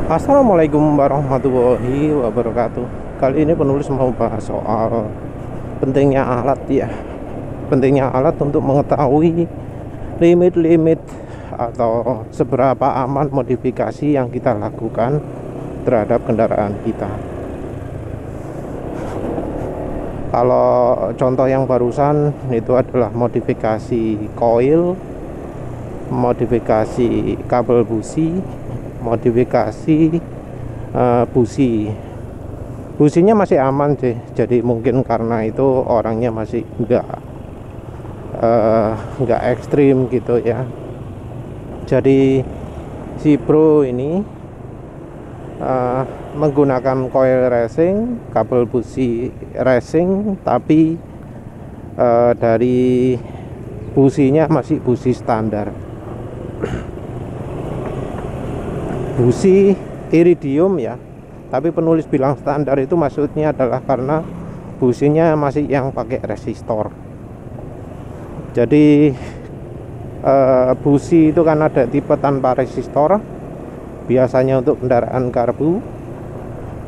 Assalamualaikum warahmatullahi wabarakatuh. Kali ini penulis mau bahas soal pentingnya alat ya. Pentingnya alat untuk mengetahui limit-limit atau seberapa aman modifikasi yang kita lakukan terhadap kendaraan kita. Kalau contoh yang barusan itu adalah modifikasi koil, modifikasi kabel busi, modifikasi businya masih aman sih, jadi mungkin karena itu orangnya masih nggak ekstrim gitu ya. Jadi si bro ini menggunakan coil racing, kabel busi racing, tapi dari businya masih busi standar, busi iridium ya. Tapi penulis bilang standar itu maksudnya adalah karena businya masih yang pakai resistor. Jadi busi itu kan ada tipe tanpa resistor, biasanya untuk kendaraan karbu.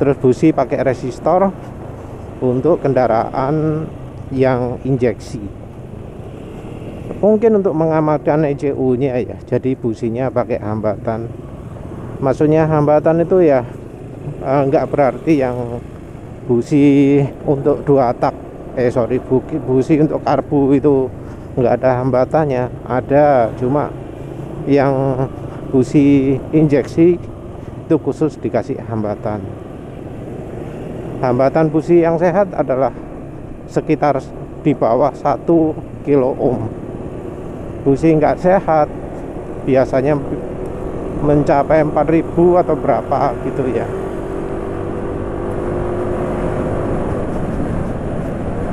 Terus busi pakai resistor untuk kendaraan yang injeksi. Mungkin untuk mengamankan ECU-nya ya. Jadi businya pakai hambatan. Maksudnya hambatan itu ya enggak berarti yang busi untuk busi untuk karbu itu enggak ada hambatannya. Ada, cuma yang busi injeksi itu khusus dikasih hambatan. Hambatan busi yang sehat adalah sekitar di bawah 1 kilo ohm. Busi enggak sehat biasanya mencapai 4.000 atau berapa gitu ya.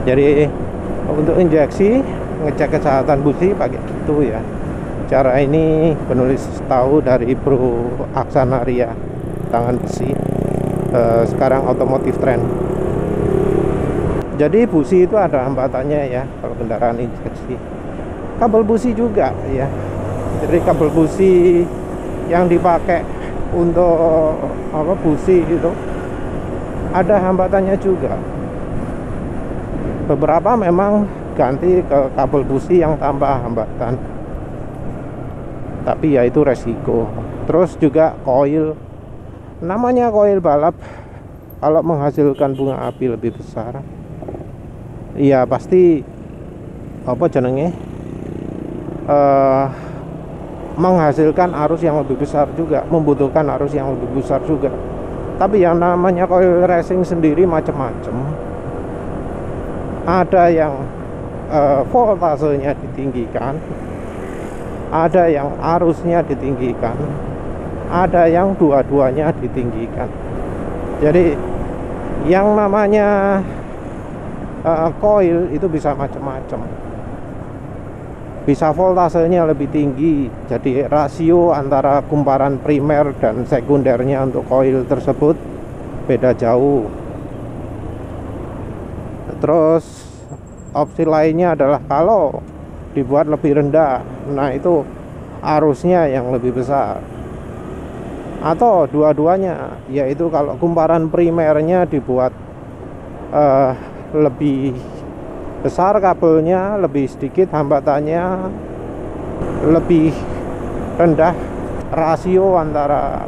Jadi untuk injeksi ngecek kesehatan busi pakai gitu ya. Cara ini penulis tahu dari Bro Aksanaria tangan besi, sekarang otomotif trend. Jadi busi itu ada hambatannya ya kalau kendaraan injeksi. Kabel busi juga ya. Jadi kabel busi yang dipakai untuk busi itu ada hambatannya juga. Beberapa memang ganti ke kabel busi yang tanpa hambatan, tapi ya itu resiko. Terus juga koil, namanya koil balap, kalau menghasilkan bunga api lebih besar, ya pasti menghasilkan arus yang lebih besar juga, membutuhkan arus yang lebih besar juga. Tapi yang namanya coil racing sendiri macam-macam. Ada yang voltasenya ditinggikan, ada yang arusnya ditinggikan, ada yang dua-duanya ditinggikan. Jadi yang namanya coil itu bisa macam-macam. Bisa voltasenya lebih tinggi, jadi rasio antara kumparan primer dan sekundernya untuk koil tersebut beda jauh. Terus opsi lainnya adalah kalau dibuat lebih rendah, nah itu arusnya yang lebih besar. Atau dua-duanya, yaitu kalau kumparan primernya dibuat lebih besar kabelnya, lebih sedikit hambatannya, lebih rendah rasio antara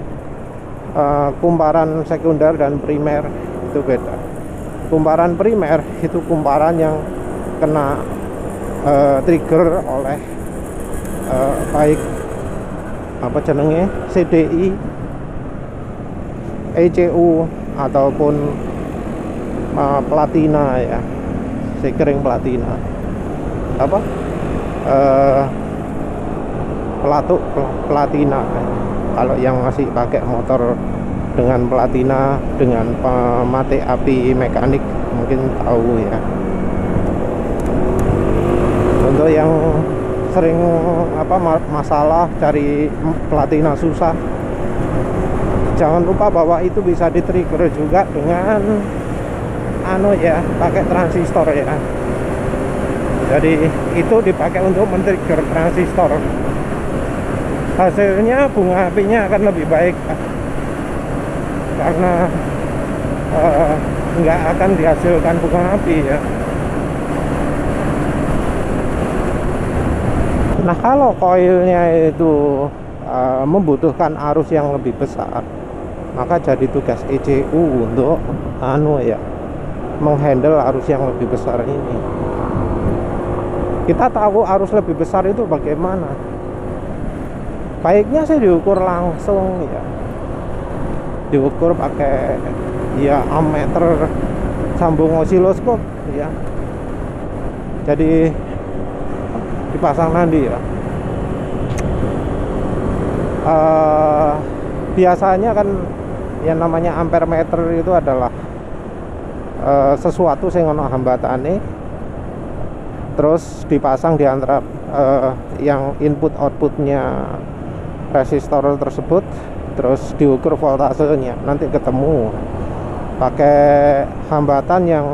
kumparan sekunder dan primer, itu beda. Kumparan primer itu kumparan yang kena trigger oleh baik CDI, ECU ataupun platina ya, sekering platina, pelatuk platina. Kalau yang masih pakai motor dengan platina dengan pemati api mekanik mungkin tahu ya. Untuk yang sering masalah cari platina susah, jangan lupa bahwa itu bisa di-trigger juga dengan pakai transistor ya. Jadi itu dipakai untuk men-trigger transistor. Hasilnya bunga apinya akan lebih baik. karena nggak akan dihasilkan bunga api ya. Nah, kalau koilnya itu membutuhkan arus yang lebih besar, maka jadi tugas ECU untuk menghandle arus yang lebih besar ini. Kita tahu arus lebih besar itu bagaimana. Baiknya sih diukur langsung ya. Diukur pakai ya ammeter sambung osiloskop ya. Jadi dipasang nanti ya. Biasanya kan yang namanya ampere meter itu adalah sesuatu yang ono hambatane, terus dipasang di antara yang input outputnya resistor tersebut, terus diukur voltasenya, nanti ketemu pakai hambatan yang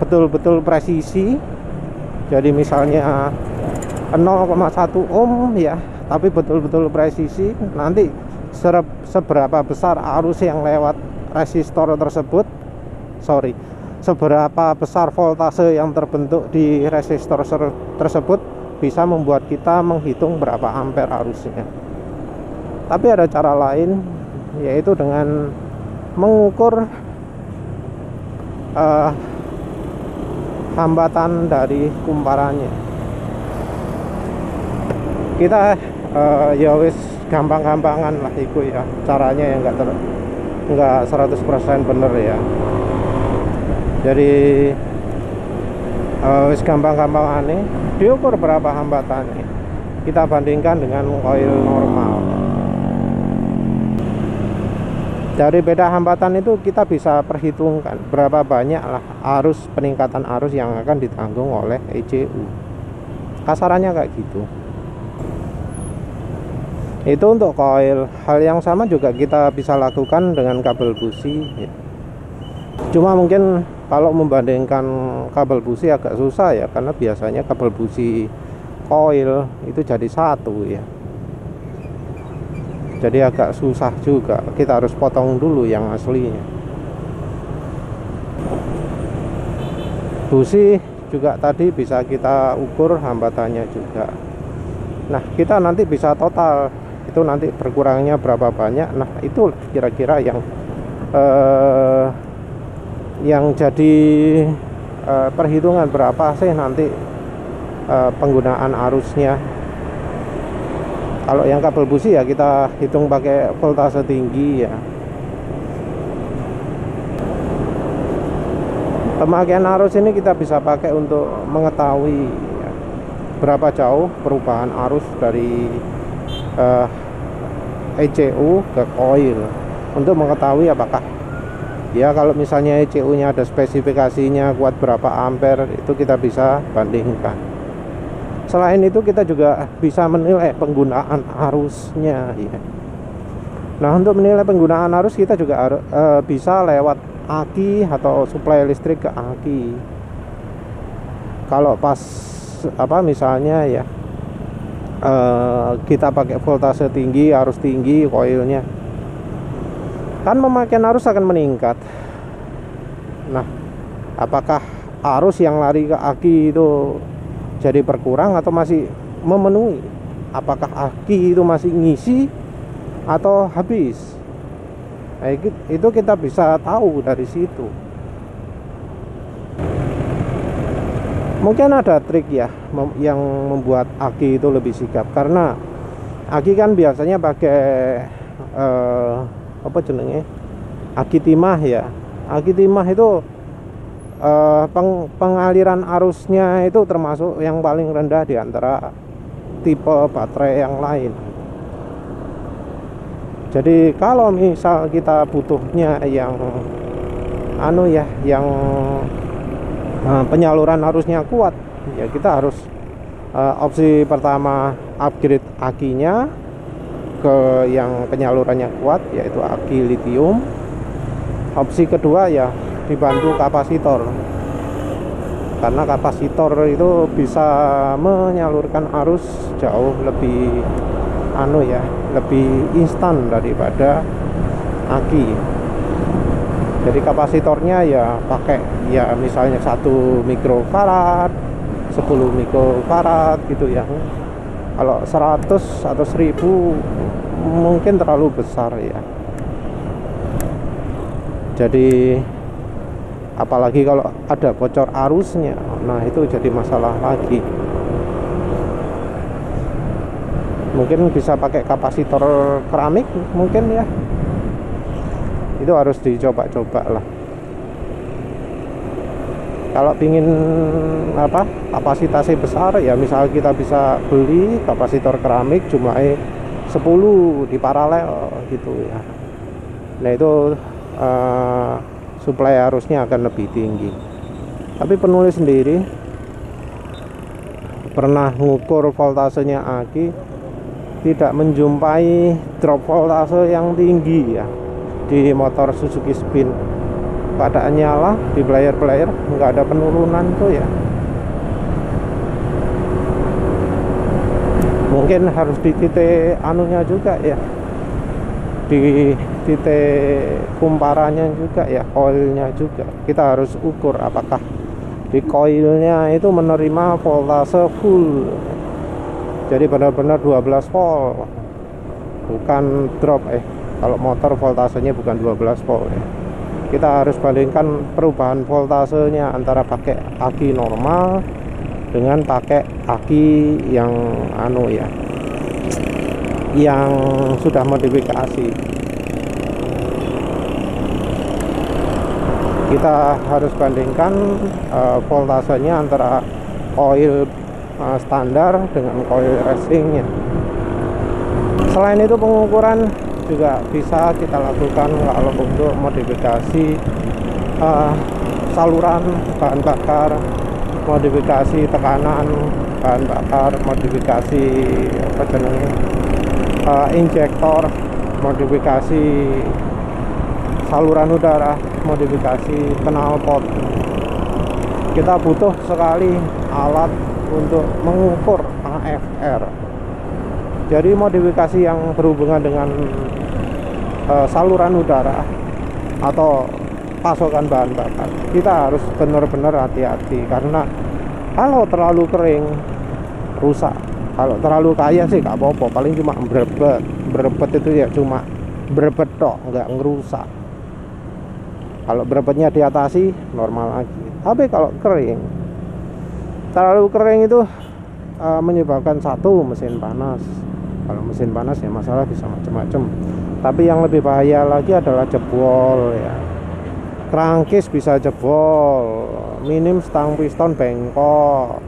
betul-betul presisi. Jadi misalnya 0,1 ohm ya, tapi betul-betul presisi. Nanti seberapa besar arus yang lewat resistor tersebut, seberapa besar voltase yang terbentuk di resistor tersebut bisa membuat kita menghitung berapa ampere arusnya. Tapi ada cara lain, yaitu dengan mengukur hambatan dari kumparannya. Kita ya wis gampang-gampangan lah itu ya, caranya yang enggak 100% bener ya. Jadi wis gampang-gampangane diukur berapa hambatannya, kita bandingkan dengan koil normal. Dari beda hambatan itu kita bisa perhitungkan berapa banyak lah peningkatan arus yang akan ditanggung oleh ECU. Kasarannya kayak gitu. Itu untuk koil. Hal yang sama juga kita bisa lakukan dengan kabel busi ya. Cuma mungkin kalau membandingkan kabel busi agak susah ya, karena biasanya kabel busi koil itu jadi satu ya. Jadi agak susah juga, kita harus potong dulu yang aslinya. Busi juga tadi bisa kita ukur hambatannya juga. Nah, kita nanti bisa total, itu nanti berkurangnya berapa banyak. Nah, itu kira-kira yang jadi perhitungan berapa sih nanti penggunaan arusnya. Kalau yang kabel busi ya kita hitung pakai voltase tinggi ya. Pemakaian arus ini kita bisa pakai untuk mengetahui ya, berapa jauh perubahan arus dari ECU ke koil, untuk mengetahui apakah ya, kalau misalnya ECU-nya ada spesifikasinya kuat berapa ampere, itu kita bisa bandingkan. Selain itu kita juga bisa menilai penggunaan arusnya ya. Nah, untuk menilai penggunaan arus kita juga bisa lewat aki atau suplai listrik ke aki. Kalau pas misalnya ya kita pakai voltase tinggi, arus tinggi koilnya, kan pemakaian arus akan meningkat. Nah, apakah arus yang lari ke aki itu jadi berkurang atau masih memenuhi? Apakah aki itu masih ngisi atau habis? Nah, itu kita bisa tahu dari situ. Mungkin ada trik ya yang membuat aki itu lebih sigap, karena aki kan biasanya pakai aki timah ya. Aki timah itu pengaliran arusnya itu termasuk yang paling rendah di antara tipe baterai yang lain. Jadi kalau misal kita butuhnya yang penyaluran arusnya kuat, ya kita harus opsi pertama upgrade akinya ke yang penyalurannya kuat, yaitu aki lithium. Opsi kedua ya dibantu kapasitor, karena kapasitor itu bisa menyalurkan arus jauh lebih lebih instan daripada aki. Jadi kapasitornya ya pakai ya misalnya 1 mikrofarad, 10 mikrofarad gitu ya. Kalau 100 atau 1000 mungkin terlalu besar ya. Jadi apalagi kalau ada bocor arusnya, nah itu jadi masalah lagi. Mungkin bisa pakai kapasitor keramik mungkin ya. Itu harus dicoba-coba lah. Kalau pingin kapasitasnya besar ya, misal kita bisa beli kapasitor keramik jumlahnya 10 di paralel gitu ya. Nah itu suplai arusnya akan lebih tinggi. Tapi penulis sendiri pernah ngukur voltasenya aki, tidak menjumpai drop voltase yang tinggi ya di motor Suzuki Spin. Keadaan nyala di player-player, nggak ada penurunan tuh ya. Mungkin harus di titik anunya juga ya, di titik kumparannya juga ya, koilnya juga kita harus ukur apakah di koilnya itu menerima voltase full, jadi benar-benar 12 volt, bukan drop. Kalau motor voltasenya bukan 12 volt ya. Kita harus bandingkan perubahan voltasenya antara pakai aki normal dengan pakai aki yang yang sudah modifikasi. Kita harus bandingkan voltasenya antara coil standar dengan coil racingnya. Selain itu pengukuran juga bisa kita lakukan kalau untuk modifikasi saluran bahan bakar, modifikasi tekanan bahan bakar, modifikasi injektor, modifikasi saluran udara, modifikasi knalpot. Kita butuh sekali alat untuk mengukur AFR. Jadi modifikasi yang berhubungan dengan saluran udara atau pasokan bahan bakar, kita harus benar-benar hati-hati, karena kalau terlalu kering rusak, kalau terlalu kaya sih nggak apa-apa, paling cuma berebet itu ya cuma berebet tok, nggak ngerusak. Kalau berebetnya diatasi normal lagi. Tapi kalau kering, terlalu kering itu menyebabkan satu, mesin panas. Kalau mesin panas ya masalah bisa macam-macam. Tapi yang lebih bahaya lagi adalah jebol ya. Crankcase bisa jebol, minim stang piston bengkok,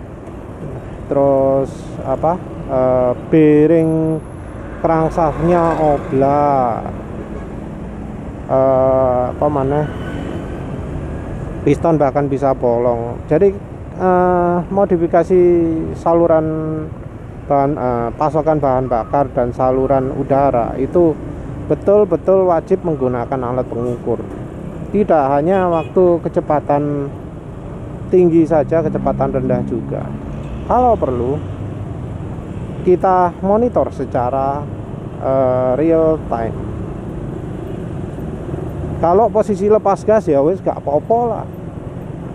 terus bearing crankshaftnya oblak, piston bahkan bisa bolong. Jadi modifikasi saluran pasokan bahan bakar dan saluran udara itu betul-betul wajib menggunakan alat pengukur. Tidak hanya waktu kecepatan tinggi saja, kecepatan rendah juga. Kalau perlu kita monitor secara real time. Kalau posisi lepas gas ya wis gak apa-apa lah,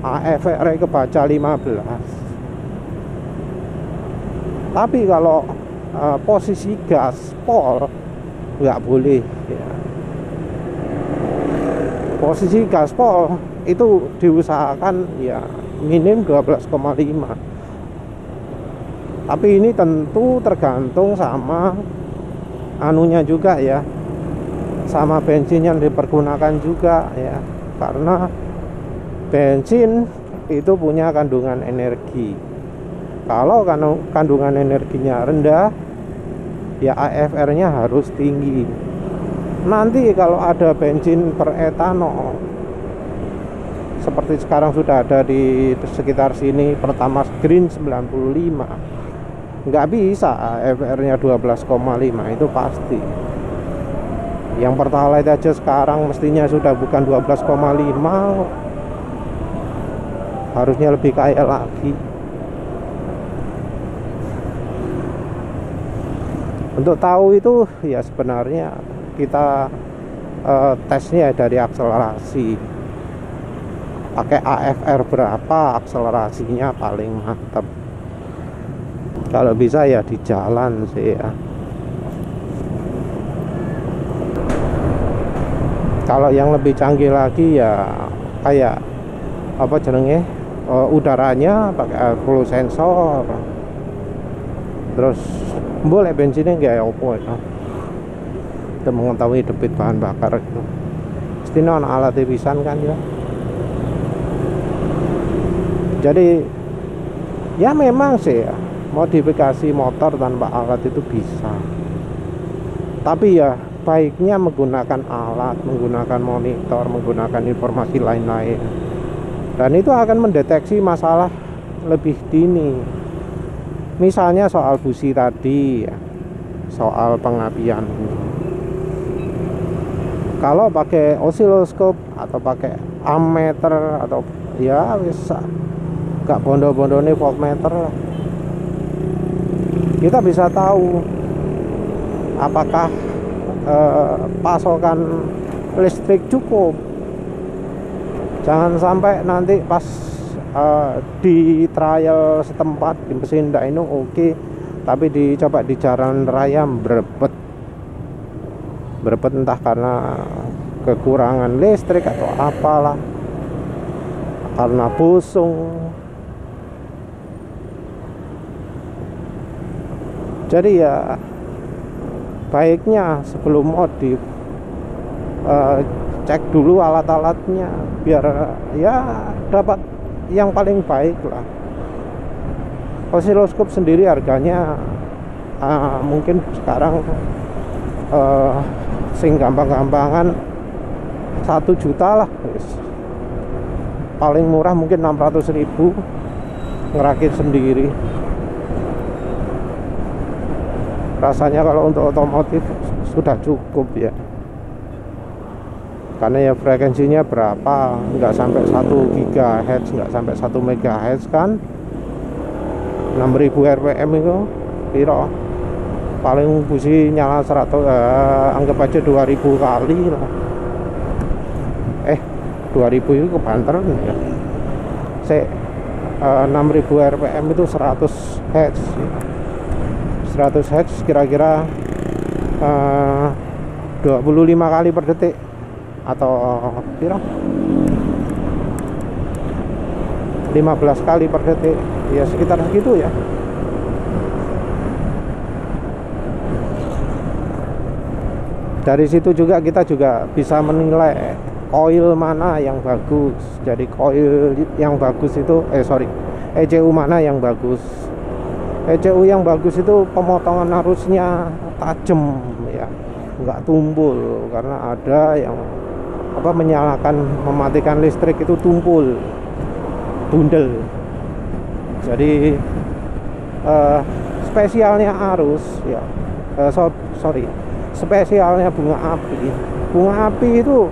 AFR kebaca 15. Tapi kalau posisi gas pol nggak boleh ya. Posisi gaspol itu diusahakan ya minim 12,5. Tapi ini tentu tergantung sama anunya juga ya, sama bensin yang dipergunakan juga ya, karena bensin itu punya kandungan energi. Kalau kandungan energinya rendah ya AFR nya harus tinggi. Nanti kalau ada bensin beretanol seperti sekarang sudah ada di sekitar sini, Pertamax Green 95, nggak bisa AFR nya 12,5, itu pasti. Yang Pertalite aja sekarang mestinya sudah bukan 12,5, harusnya lebih kaya lagi. Untuk tahu itu ya sebenarnya kita tesnya dari akselerasi, pakai AFR berapa akselerasinya paling mantap. Kalau bisa ya di jalan sih ya. Kalau yang lebih canggih lagi ya kayak apa jenenge, udaranya pakai flow sensor, terus boleh bensinnya nggak opo ya, untuk mengetahui debit bahan bakar itu. Mesti non alat pisan kan ya. Jadi ya memang sih ya, modifikasi motor tanpa alat itu bisa, tapi ya baiknya menggunakan alat, menggunakan monitor, menggunakan informasi lain-lain, dan itu akan mendeteksi masalah lebih dini. Misalnya soal busi tadi ya, soal pengapian. Kalau pakai osiloskop atau pakai ammeter atau ya bisa gak bondo-bondo nih voltmeter, kita bisa tahu apakah pasokan listrik cukup. Jangan sampai nanti pas di trial setempat di mesin dyno oke, tapi dicoba di jalan raya berebet entah karena kekurangan listrik atau apalah, karena busung. Jadi ya baiknya sebelum modif cek dulu alat-alatnya biar ya dapat yang paling baik lah. Osiloskop sendiri harganya mungkin sekarang sing gampang-gampangan 1 juta lah, paling murah mungkin 600.000 ngerakit sendiri. Rasanya kalau untuk otomotif sudah cukup ya, karena ya frekuensinya berapa, nggak sampai 1 GHz, nggak sampai 1 MHz kan, 6000 rpm itu piro, paling busi nyala 100, anggap aja 2000 kali lah. 2000 itu kebanter ya. 6000 rpm itu 100 Hz. 100 Hz kira-kira 25 kali per detik atau kira 15 kali per detik ya, sekitar segitu ya. Dari situ juga kita juga bisa menilai coil mana yang bagus. Jadi coil yang bagus itu ECU mana yang bagus. ECU yang bagus itu pemotongan arusnya tajam ya, nggak tumpul, karena ada yang mematikan listrik itu tumpul, bundel. Jadi spesialnya arus ya, spesialnya bunga api itu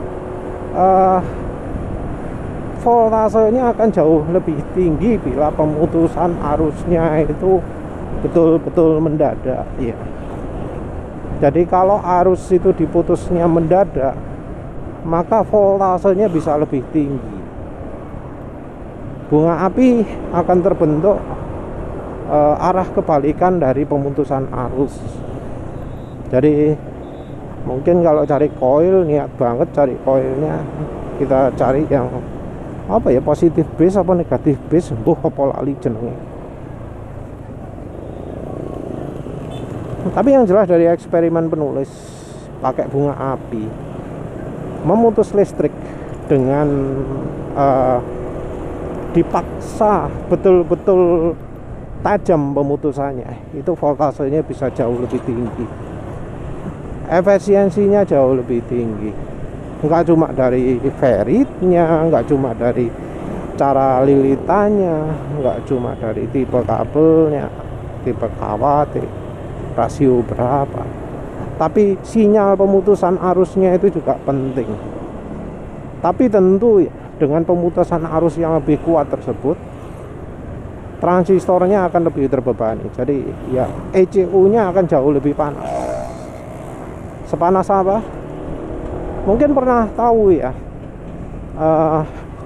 voltasenya akan jauh lebih tinggi bila pemutusan arusnya itu betul-betul mendadak ya. Jadi kalau arus itu diputusnya mendadak, maka voltasenya bisa lebih tinggi. Bunga api akan terbentuk arah kebalikan dari pemutusan arus. Jadi mungkin kalau cari coil, niat banget cari coilnya, kita cari yang positif base apa negatif base, apa lali jenenge. Tapi yang jelas dari eksperimen penulis pakai bunga api, memutus listrik dengan dipaksa betul-betul tajam pemutusannya, itu voltasenya bisa jauh lebih tinggi, efisiensinya jauh lebih tinggi. Nggak cuma dari feritnya, nggak cuma dari cara lilitannya, nggak cuma dari tipe kabelnya, tipe kawat, rasio berapa, tapi sinyal pemutusan arusnya itu juga penting. Tapi tentu dengan pemutusan arus yang lebih kuat tersebut, transistornya akan lebih terbebani. Jadi ya ECU nya akan jauh lebih panas. Sepanas apa? Mungkin pernah tahu ya,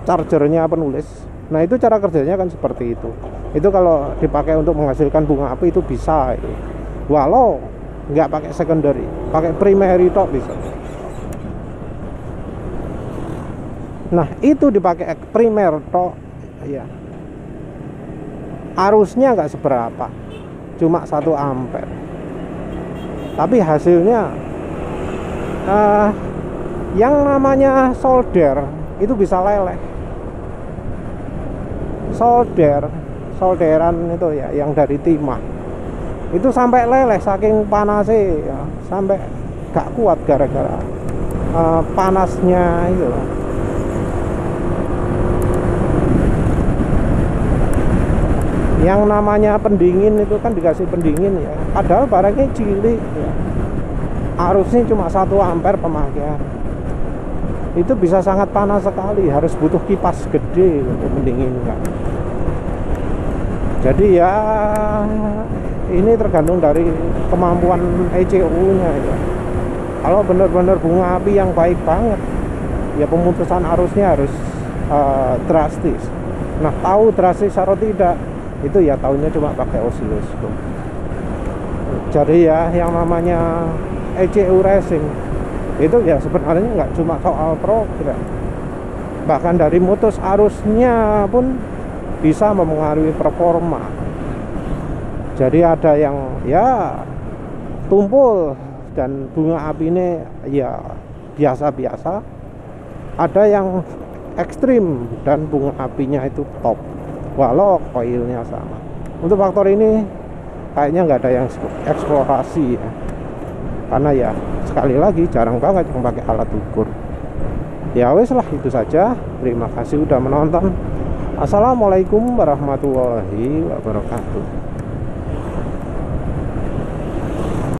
chargernya penulis. Nah itu cara kerjanya kan seperti itu. Itu kalau dipakai untuk menghasilkan bunga api itu bisa itu. Walau nggak pakai secondary, pakai primary tok bisa. Nah itu dipakai primer tok ya, arusnya nggak seberapa, cuma 1 ampere, tapi hasilnya yang namanya solder itu bisa leleh. Solderan itu ya, yang dari timah itu sampai leleh saking panasnya ya, sampai gak kuat gara-gara panasnya itu. Yang namanya pendingin itu kan dikasih pendingin ya, padahal barangnya cilik ya. Arusnya cuma 1 ampere pemakaian, itu bisa sangat panas sekali, harus butuh kipas gede untuk mendinginkan. Jadi ya ini tergantung dari kemampuan ECU-nya ya. Kalau benar-benar bunga api yang baik banget ya, pemutusan arusnya harus drastis. Nah tahu drastis atau tidak itu ya tahunya cuma pakai osiloskop. Jadi ya yang namanya ECU racing itu ya sebenarnya nggak cuma soal program, bahkan dari mutus arusnya pun bisa mempengaruhi performa. Jadi ada yang ya tumpul dan bunga api ini ya biasa-biasa, ada yang ekstrim dan bunga apinya itu top walau koilnya sama. Untuk faktor ini kayaknya nggak ada yang eksplorasi ya, karena ya sekali lagi jarang banget yang pakai alat ukur. Ya wes lah, itu saja. Terima kasih udah menonton. Assalamualaikum warahmatullahi wabarakatuh.